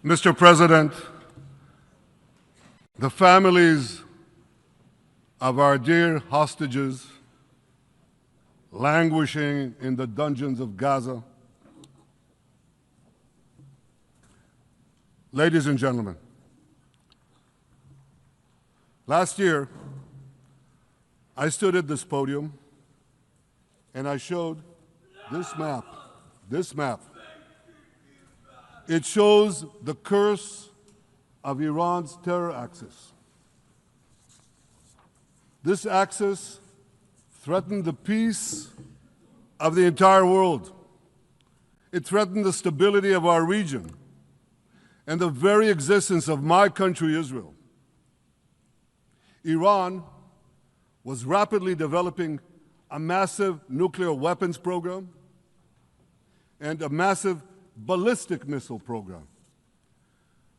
Mr. President, the families of our dear hostages languishing in the dungeons of Gaza, ladies and gentlemen, last year I stood at this podium and I showed this map. It shows the curse of Iran's terror axis. This axis threatened the peace of the entire world. It threatened the stability of our region and the very existence of my country, Israel. Iran was rapidly developing a massive nuclear weapons program and a massive ballistic missile program.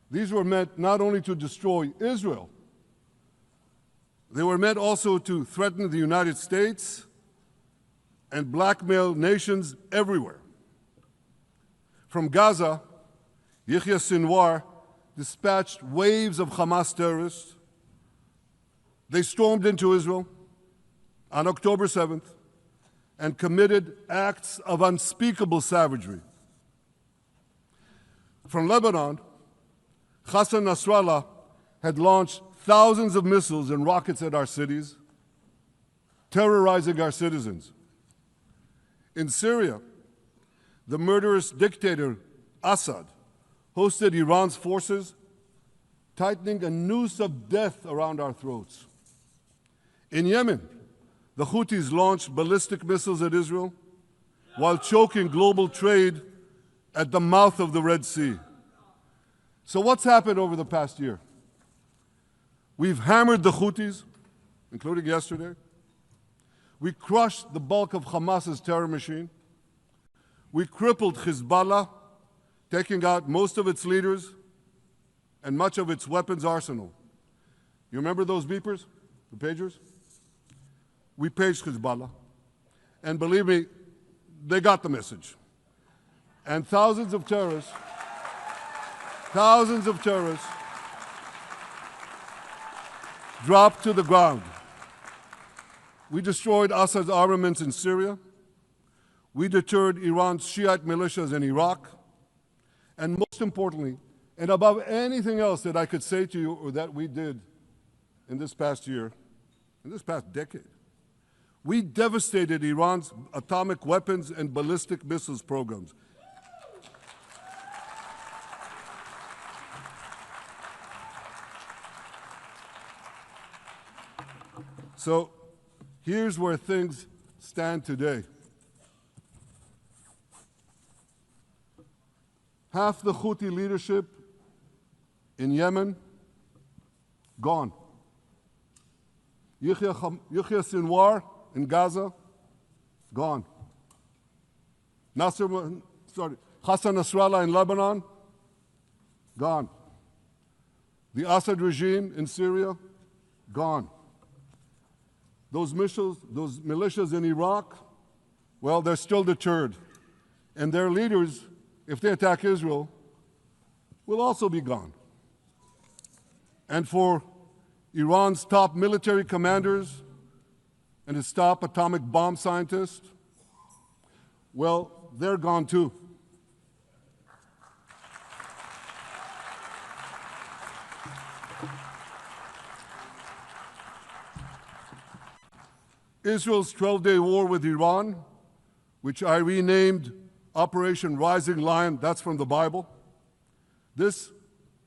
These were meant not only to destroy Israel, they were meant also to threaten the United States and blackmail nations everywhere. From Gaza, Yahya Sinwar dispatched waves of Hamas terrorists. They stormed into Israel on October 7th and committed acts of unspeakable savagery. From Lebanon, Hassan Nasrallah had launched thousands of missiles and rockets at our cities, terrorizing our citizens. In Syria, the murderous dictator Assad hosted Iran's forces, tightening a noose of death around our throats. In Yemen, the Houthis launched ballistic missiles at Israel while choking global trade at the mouth of the Red Sea. So what's happened over the past year? We've hammered the Houthis, including yesterday. We crushed the bulk of Hamas's terror machine. We crippled Hezbollah, taking out most of its leaders and much of its weapons arsenal. You remember those beepers, the pagers? We paged Hezbollah, and believe me, they got the message. And thousands of terrorists dropped to the ground. We destroyed Assad's armaments in Syria. We deterred Iran's Shiite militias in Iraq. And most importantly, and above anything else that I could say to you or that we did in this past year, in this past decade, we devastated Iran's atomic weapons and ballistic missiles programs. So here's where things stand today. Half the Houthi leadership in Yemen, gone. Yahya Sinwar in Gaza, gone. Hassan Nasrallah in Lebanon, gone. The Assad regime in Syria, gone. Those militias in Iraq, well, they're still deterred. And their leaders, if they attack Israel, will also be gone. And for Iran's top military commanders and its top atomic bomb scientists, well, they're gone too. Israel's 12-day war with Iran, which I renamed Operation Rising Lion, that's from the Bible. This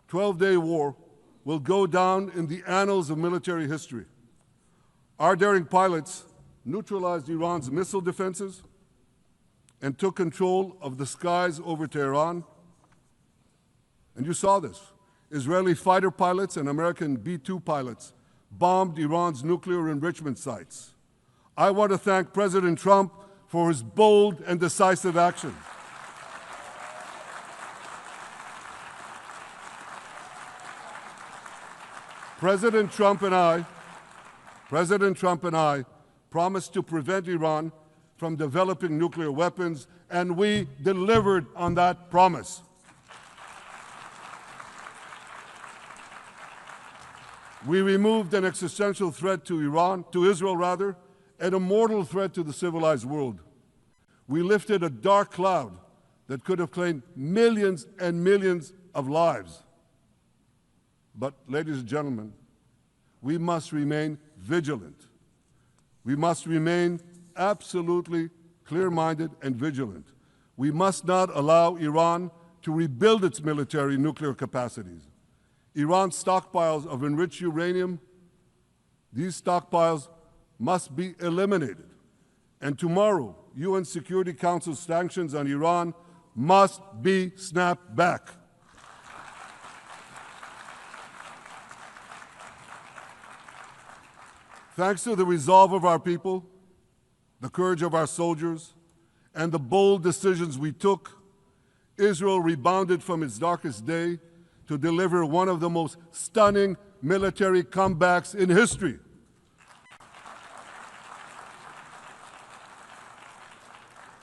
12-day war will go down in the annals of military history. Our daring pilots neutralized Iran's missile defenses and took control of the skies over Tehran. And you saw this. Israeli fighter pilots and American B-2 pilots bombed Iran's nuclear enrichment sites. I want to thank President Trump for his bold and decisive action. President Trump and I promised to prevent Iran from developing nuclear weapons, and we delivered on that promise. We removed an existential threat to Israel rather, and a mortal threat to the civilized world. We lifted a dark cloud that could have claimed millions and millions of lives. But, ladies and gentlemen, we must remain vigilant. We must remain absolutely clear-minded and vigilant. We must not allow Iran to rebuild its military nuclear capacities. Iran's stockpiles of enriched uranium, these stockpiles must be eliminated. And tomorrow, UN Security Council sanctions on Iran must be snapped back. Thanks to the resolve of our people, the courage of our soldiers, and the bold decisions we took, Israel rebounded from its darkest day to deliver one of the most stunning military comebacks in history.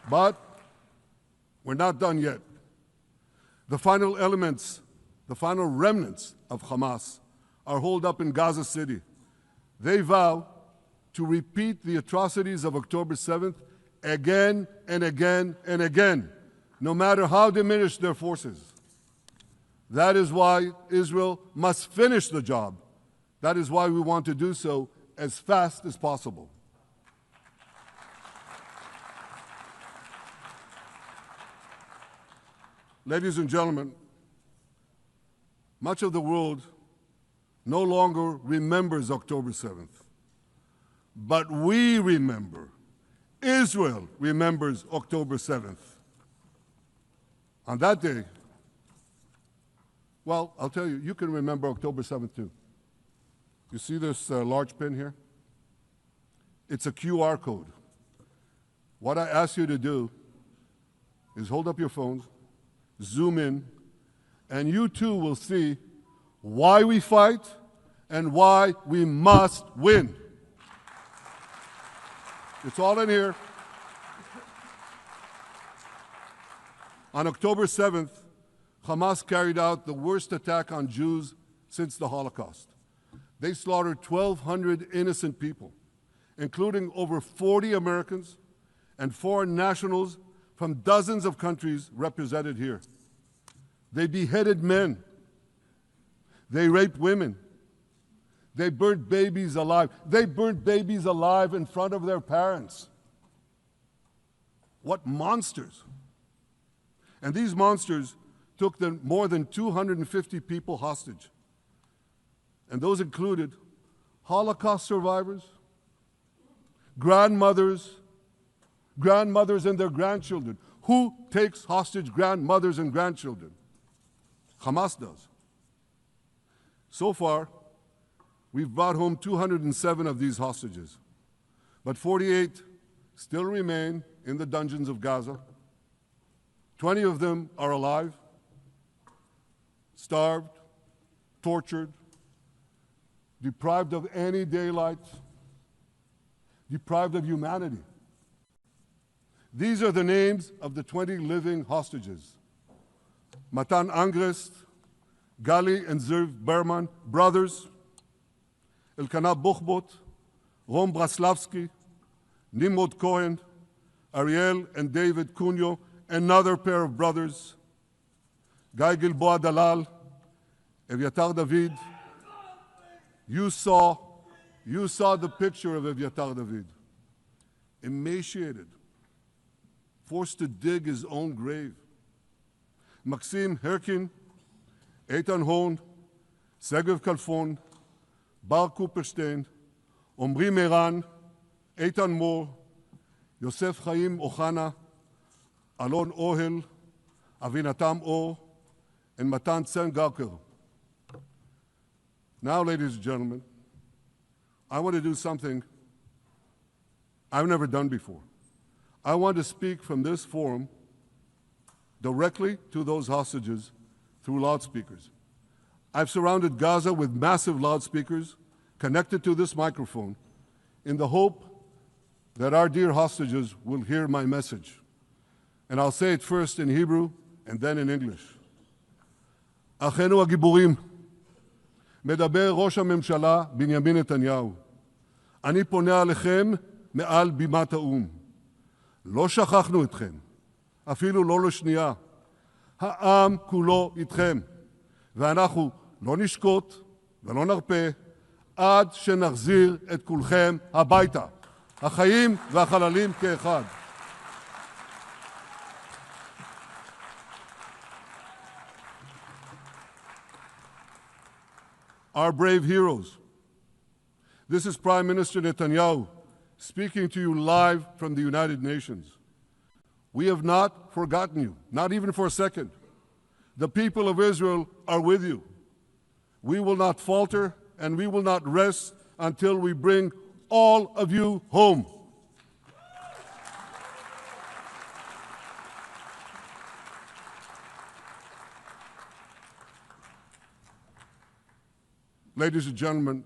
But we're not done yet. The final remnants of Hamas are holed up in Gaza City. They vow to repeat the atrocities of October 7th again and again and again, no matter how diminished their forces. That is why Israel must finish the job. That is why we want to do so as fast as possible. Ladies and gentlemen, much of the world no longer remembers October 7th. But we remember. Israel remembers October 7th. On that day, well, I'll tell you, you can remember October 7th too. You see this large pin here? It's a QR code. What I ask you to do is hold up your phones, zoom in, and you too will see why we fight and why we must win. It's all in here. On October 7th, Hamas carried out the worst attack on Jews since the Holocaust. They slaughtered 1,200 innocent people, including over 40 Americans and foreign nationals from dozens of countries represented here. They beheaded men. They raped women. They burnt babies alive. They burnt babies alive in front of their parents. What monsters. And these monsters took more than 250 people hostage. And those included Holocaust survivors, grandmothers and their grandchildren. Who takes hostage grandmothers and grandchildren? Hamas does. So far, we've brought home 207 of these hostages, but 48 still remain in the dungeons of Gaza. 20 of them are alive, starved, tortured, deprived of any daylight, deprived of humanity. These are the names of the 20 living hostages. Matan Angrest, Gali and Zerv Berman, brothers, Elkanah Buchbot, Rom Braslavsky, Nimrod Cohen, Ariel and David Cunyo, another pair of brothers, Guy Gilboa Dalal, Eviatar David. You saw the picture of Eviatar David, emaciated, forced to dig his own grave. Maxim Herkin, Eitan Horn, Segev Kalfon, Bar Kupperstein, Omri Meran, Eitan Moore, Yosef Chaim Ochana, Alon Ohel, Avinatam Or, and Matan Tsengarker. Now, ladies and gentlemen, I want to do something I've never done before. I want to speak from this forum directly to those hostages through loudspeakers. I've surrounded Gaza with massive loudspeakers connected to this microphone in the hope that our dear hostages will hear my message. And I'll say it first in Hebrew and then in English. Achenu hagiburim, מדבר ראש הממשלה בנימין נתניהו. אני פונה עליכם מעל בימת האו"ם. לא שכחנו אתכם, אפילו לא לשנייה. העם כולו איתכם, ואנחנו לא נשקוט ולא נרפה עד שנחזיר את כולכם הביתה, החיים והחללים כאחד. Our brave heroes. This is Prime Minister Netanyahu speaking to you live from the United Nations. We have not forgotten you, not even for a second. The people of Israel are with you. We will not falter and we will not rest until we bring all of you home. Ladies and gentlemen,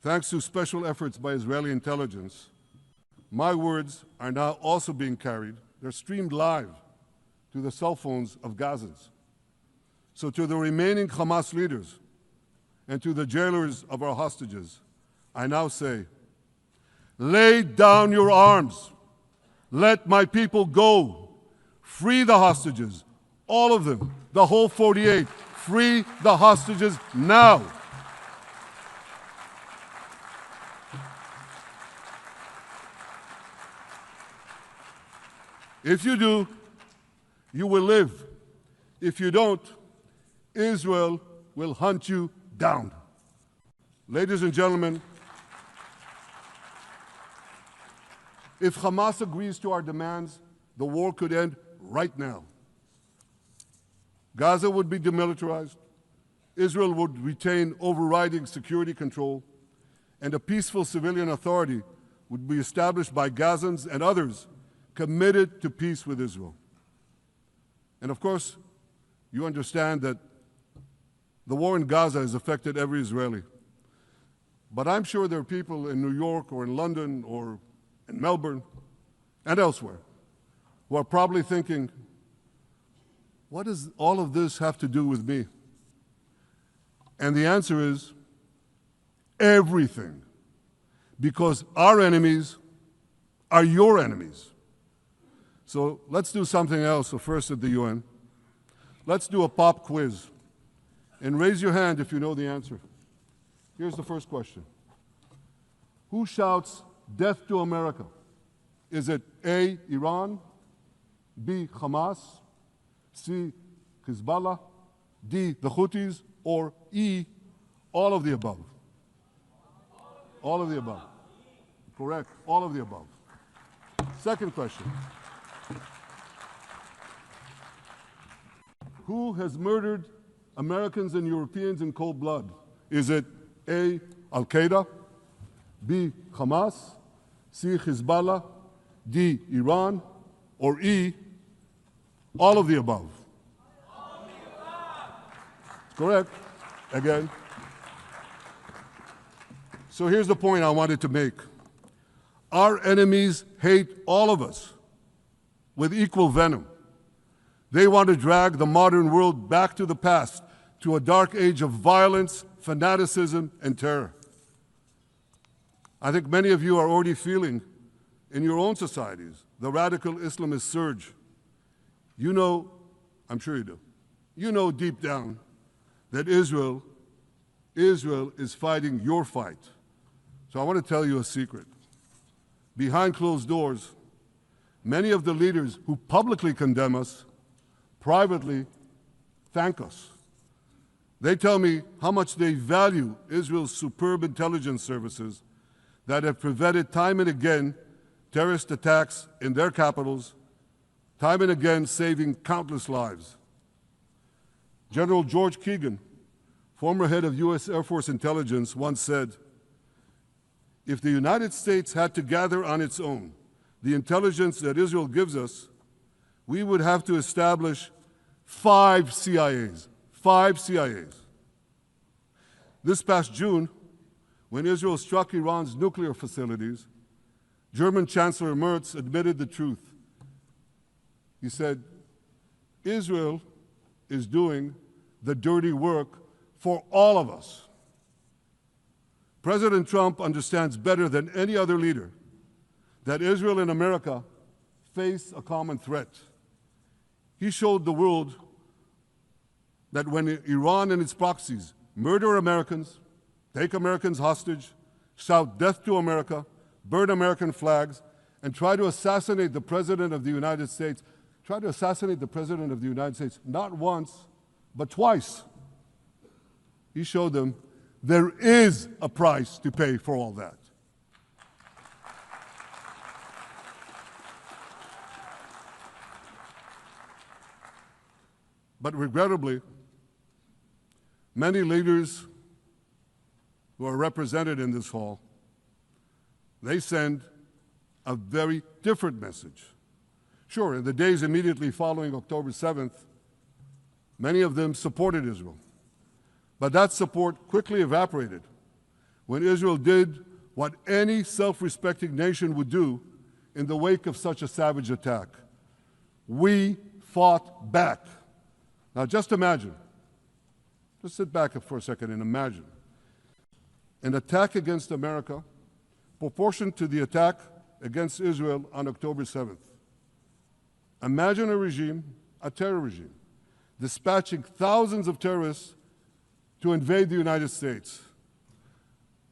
thanks to special efforts by Israeli intelligence, my words are now also being carried. They're streamed live to the cell phones of Gazans. So to the remaining Hamas leaders and to the jailers of our hostages, I now say, lay down your arms. Let my people go. Free the hostages, all of them, the whole 48. Free the hostages now. If you do, you will live. If you don't, Israel will hunt you down. Ladies and gentlemen, if Hamas agrees to our demands, the war could end right now. Gaza would be demilitarized, Israel would retain overriding security control, and a peaceful civilian authority would be established by Gazans and others committed to peace with Israel. And of course, you understand that the war in Gaza has affected every Israeli. But I'm sure there are people in New York or in London or in Melbourne and elsewhere who are probably thinking, what does all of this have to do with me? And the answer is everything. Because our enemies are your enemies. So let's do something else. So first at the UN, let's do a pop quiz. And raise your hand if you know the answer. Here's the first question. Who shouts death to America? Is it A, Iran, B, Hamas, C, Hezbollah, D, the Houthis, or E, all of the above? All of the above. Correct, all of the above. Second question. Who has murdered Americans and Europeans in cold blood? Is it A, Al-Qaeda, B, Hamas, C, Hezbollah, D, Iran, or E, all of the above? All of the above. Correct. Again. So here's the point I wanted to make. Our enemies hate all of us with equal venom. They want to drag the modern world back to the past, to a dark age of violence, fanaticism, and terror. I think many of you are already feeling in your own societies the radical Islamist surge. You know, I'm sure you do, you know deep down that Israel is fighting your fight. So I want to tell you a secret. Behind closed doors, many of the leaders who publicly condemn us privately thank us. They tell me how much they value Israel's superb intelligence services that have prevented time and again terrorist attacks in their capitals, time and again saving countless lives. General George Keegan, former head of U.S. Air Force intelligence, once said, if the United States had to gather on its own the intelligence that Israel gives us, we would have to establish 5 CIAs. 5 CIAs. This past June, when Israel struck Iran's nuclear facilities, German Chancellor Merz admitted the truth. He said, Israel is doing the dirty work for all of us. President Trump understands better than any other leader that Israel and America face a common threat. He showed the world that when Iran and its proxies murder Americans, take Americans hostage, shout death to America, burn American flags, and try to assassinate the President of the United States, not once, but twice. He showed them there is a price to pay for all that. But regrettably, many leaders who are represented in this hall, they send a very different message. Sure, in the days immediately following October 7th, many of them supported Israel. But that support quickly evaporated when Israel did what any self-respecting nation would do in the wake of such a savage attack. We fought back. Now just imagine, just sit back for a second and imagine an attack against America proportioned to the attack against Israel on October 7th. Imagine a regime, a terror regime, dispatching thousands of terrorists to invade the United States.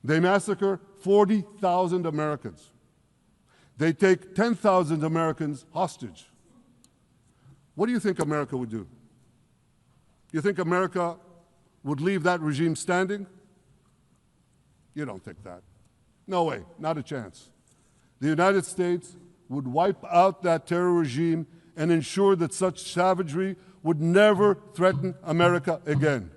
They massacre 40,000 Americans. They take 10,000 Americans hostage. What do you think America would do? You think America would leave that regime standing? You don't think that. No way, not a chance. The United States would wipe out that terror regime and ensure that such savagery would never threaten America again.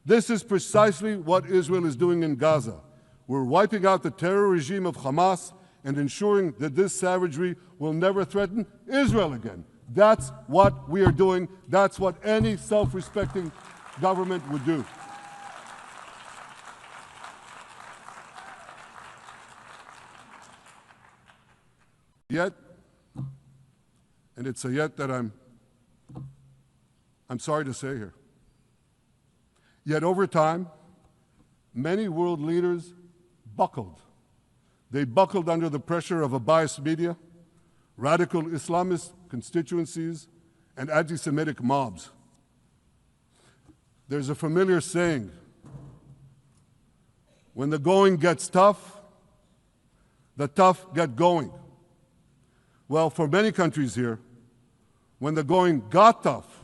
This is precisely what Israel is doing in Gaza. We're wiping out the terror regime of Hamas and ensuring that this savagery will never threaten Israel again. That's what we are doing. That's what any self-respecting government would do. Yet, and it's a yet that I'm sorry to say here, yet over time, many world leaders buckled. They buckled under the pressure of a biased media, radical Islamist constituencies, and anti-Semitic mobs. There's a familiar saying, when the going gets tough, the tough get going. Well, for many countries here, when the going got tough,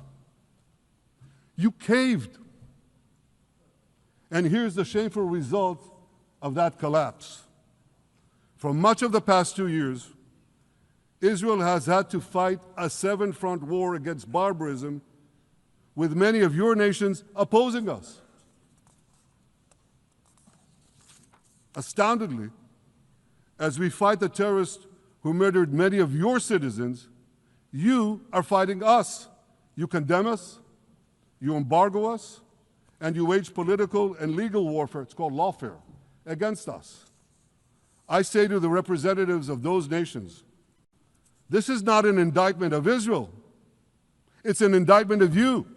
you caved. And here's the shameful result of that collapse. For much of the past 2 years, Israel has had to fight a seven-front war against barbarism with many of your nations opposing us. Astoundingly, as we fight the terrorists who murdered many of your citizens, you are fighting us. You condemn us, you embargo us, and you wage political and legal warfare, it's called lawfare, against us. I say to the representatives of those nations, this is not an indictment of Israel. It's an indictment of you.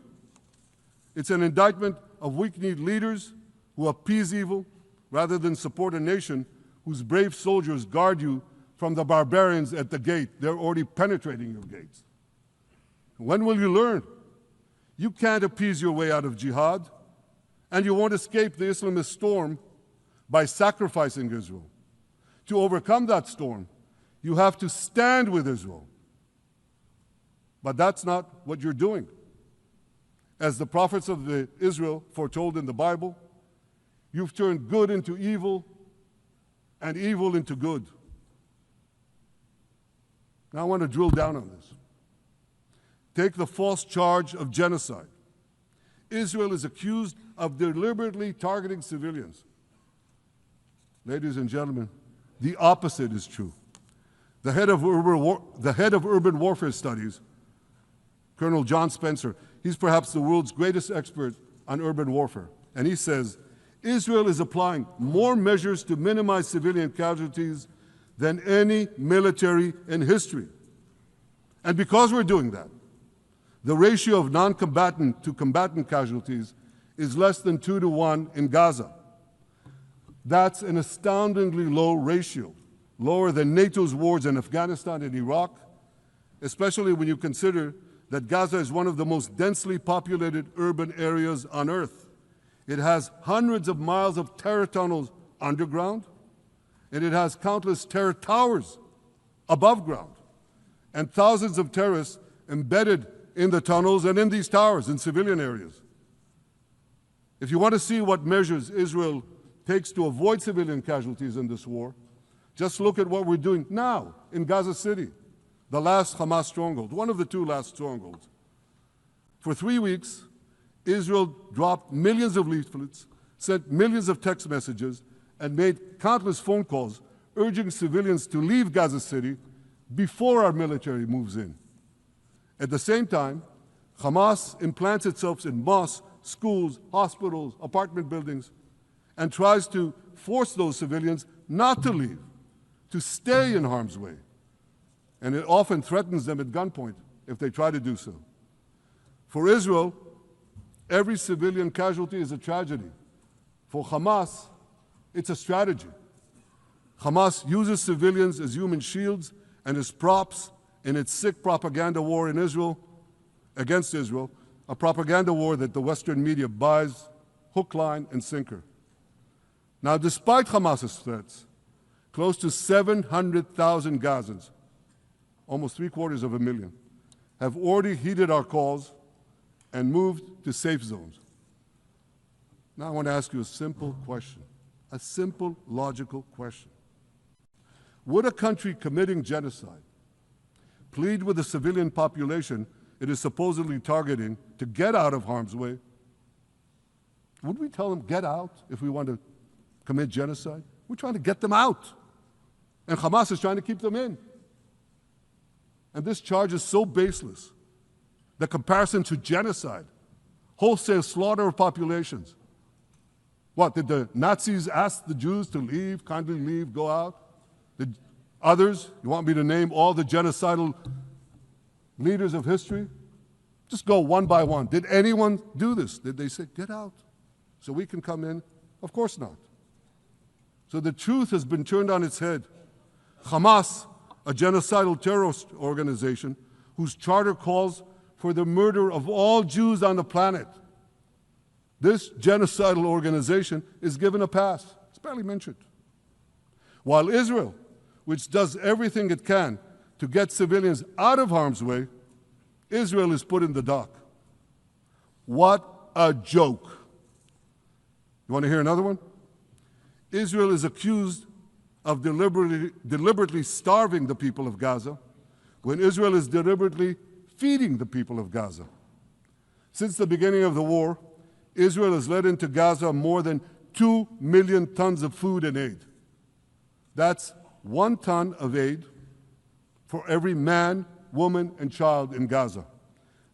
It's an indictment of weak-kneed leaders who appease evil rather than support a nation whose brave soldiers guard you from the barbarians at the gate. They're already penetrating your gates. When will you learn? You can't appease your way out of jihad, and you won't escape the Islamist storm by sacrificing Israel. To overcome that storm, you have to stand with Israel. But that's not what you're doing. As the prophets of Israel foretold in the Bible, you've turned good into evil and evil into good. Now I want to drill down on this. Take the false charge of genocide. Israel is accused of deliberately targeting civilians. Ladies and gentlemen, the opposite is true. The head of urban warfare studies, Colonel John Spencer, he's perhaps the world's greatest expert on urban warfare. And he says, Israel is applying more measures to minimize civilian casualties than any military in history. And because we're doing that, the ratio of non-combatant to combatant casualties is less than 2 to 1 in Gaza. That's an astoundingly low ratio, lower than NATO's wars in Afghanistan and Iraq, especially when you consider that Gaza is one of the most densely populated urban areas on Earth. It has hundreds of miles of terror tunnels underground, and it has countless terror towers above ground, and thousands of terrorists embedded in the tunnels and in these towers in civilian areas. If you want to see what measures Israel takes to avoid civilian casualties in this war, just look at what we're doing now in Gaza City, the last Hamas stronghold, one of the 2 last strongholds. For 3 weeks, Israel dropped millions of leaflets, sent millions of text messages, and made countless phone calls urging civilians to leave Gaza City before our military moves in. At the same time, Hamas implants itself in mosques, schools, hospitals, apartment buildings, and tries to force those civilians not to leave, to stay in harm's way. And it often threatens them at gunpoint if they try to do so. For Israel, every civilian casualty is a tragedy. For Hamas, it's a strategy. Hamas uses civilians as human shields and as props in its sick propaganda war in Israel, against Israel, a propaganda war that the Western media buys hook, line, and sinker. Now, despite Hamas's threats, close to 700,000 Gazans, almost 750,000, have already heeded our calls and moved to safe zones. Now I want to ask you a simple question, a simple, logical question. Would a country committing genocide plead with the civilian population it is supposedly targeting to get out of harm's way? Would we tell them, get out, if we want to commit genocide? We're trying to get them out. And Hamas is trying to keep them in. And this charge is so baseless. The comparison to genocide, wholesale slaughter of populations. What, did the Nazis ask the Jews to leave, kindly leave, go out? Did others, you want me to name all the genocidal leaders of history? Just go one by one. Did anyone do this? Did they say, get out so we can come in? Of course not. So the truth has been turned on its head. Hamas, a genocidal terrorist organization whose charter calls for the murder of all Jews on the planet. This genocidal organization is given a pass. It's barely mentioned. While Israel, which does everything it can to get civilians out of harm's way, Israel is put in the dock. What a joke. You want to hear another one? Israel is accused of deliberately starving the people of Gaza when Israel is deliberately feeding the people of Gaza. Since the beginning of the war, Israel has let into Gaza more than 2 million tons of food and aid. That's 1 ton of aid for every man, woman, and child in Gaza.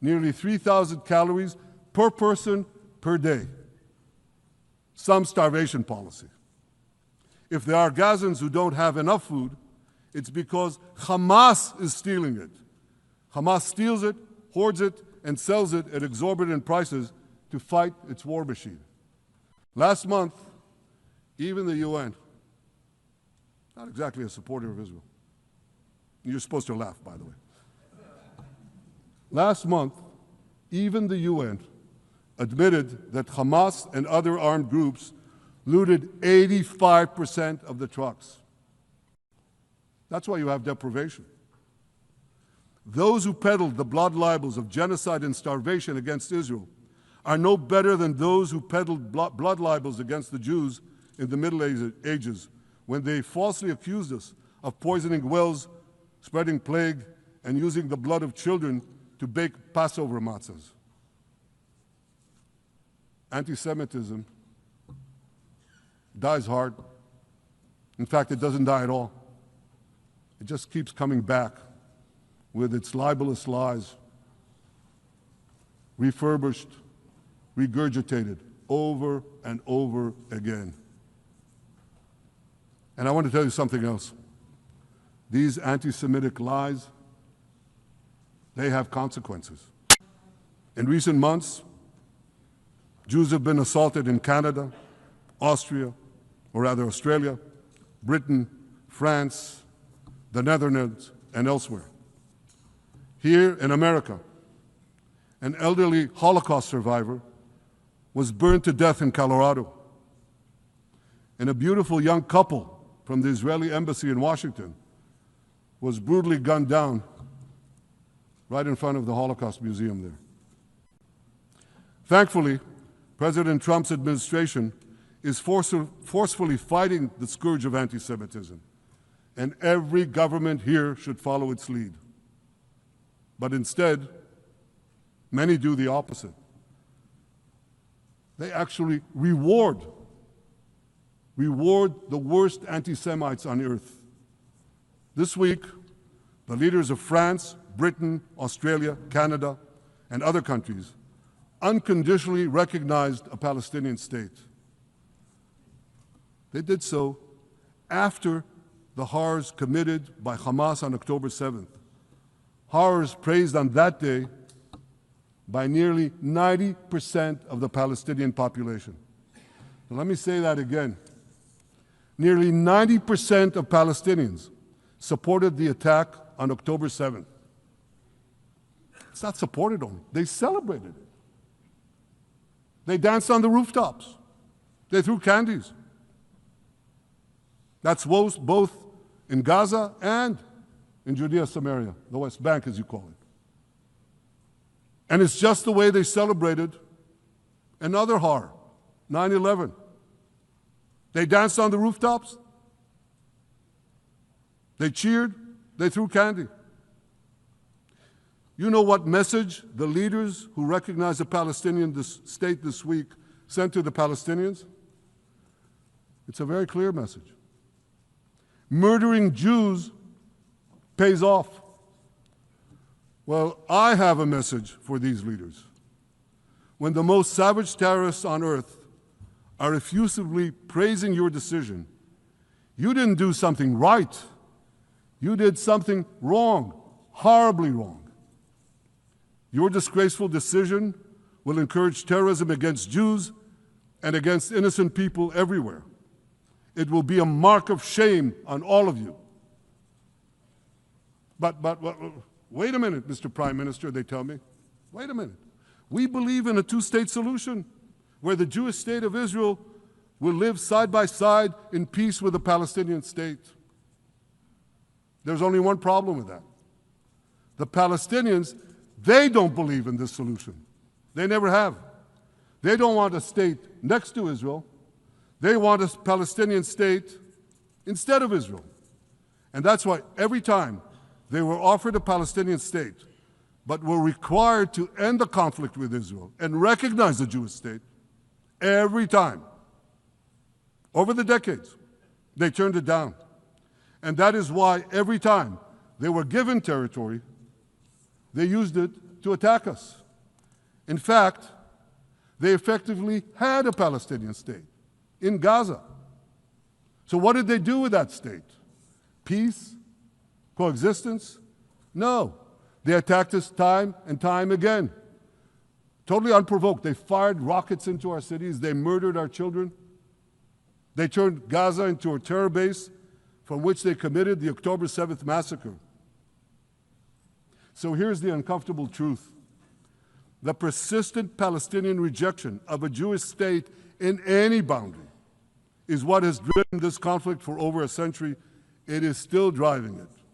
Nearly 3,000 calories per person per day. Some starvation policy. If there are Gazans who don't have enough food, it's because Hamas is stealing it. Hamas steals it, hoards it, and sells it at exorbitant prices to fight its war machine. Last month, even the UN, not exactly a supporter of Israel. You're supposed to laugh, by the way. Last month, even the UN admitted that Hamas and other armed groups looted 85% of the trucks. That's why you have deprivation. Those who peddled the blood libels of genocide and starvation against Israel are no better than those who peddled blood libels against the Jews in the Middle Ages when they falsely accused us of poisoning wells, spreading plague, and using the blood of children to bake Passover matzahs. Anti-Semitism dies hard. In fact, it doesn't die at all. It just keeps coming back with its libelous lies, refurbished, regurgitated over and over again. And I want to tell you something else. These anti-Semitic lies, they have consequences. In recent months, Jews have been assaulted in Canada, Austria, or rather Australia, Britain, France, the Netherlands, and elsewhere. Here in America, an elderly Holocaust survivor was burned to death in Colorado. And a beautiful young couple from the Israeli embassy in Washington was brutally gunned down right in front of the Holocaust Museum there. Thankfully, President Trump's administration is forcefully fighting the scourge of anti-Semitism, and every government here should follow its lead. But instead, many do the opposite. They actually reward the worst anti-Semites on earth. This week, the leaders of France, Britain, Australia, Canada, and other countries unconditionally recognized a Palestinian state. They did so after the horrors committed by Hamas on October 7th. Horrors praised on that day by nearly 90% of the Palestinian population. Now, let me say that again. Nearly 90% of Palestinians supported the attack on October 7th. It's not supported only, they celebrated it. They danced on the rooftops. They threw candies. That's both in Gaza and in Judea, Samaria, the West Bank, as you call it. And it's just the way they celebrated another horror, 9/11. They danced on the rooftops. They cheered. They threw candy. You know what message the leaders who recognize the Palestinian state this week sent to the Palestinians? It's a very clear message. Murdering Jews pays off. Well, I have a message for these leaders. When the most savage terrorists on earth are effusively praising your decision, you didn't do something right. You did something wrong, horribly wrong. Your disgraceful decision will encourage terrorism against Jews and against innocent people everywhere. It will be a mark of shame on all of you. But wait a minute, Mr. Prime Minister, they tell me. Wait a minute. We believe in a two-state solution where the Jewish state of Israel will live side by side in peace with the Palestinian state. There's only one problem with that. The Palestinians, they don't believe in this solution. They never have. They don't want a state next to Israel. They want a Palestinian state instead of Israel. And that's why every time they were offered a Palestinian state, but were required to end the conflict with Israel and recognize the Jewish state, every time, over the decades, they turned it down. And that is why every time they were given territory, they used it to attack us. In fact, they effectively had a Palestinian state in Gaza. So what did they do with that state? Peace? Coexistence? No. They attacked us time and time again. Totally unprovoked. They fired rockets into our cities. They murdered our children. They turned Gaza into a terror base from which they committed the October 7th massacre. So here's the uncomfortable truth. The persistent Palestinian rejection of a Jewish state in any boundary is what has driven this conflict for over a century. It is still driving it.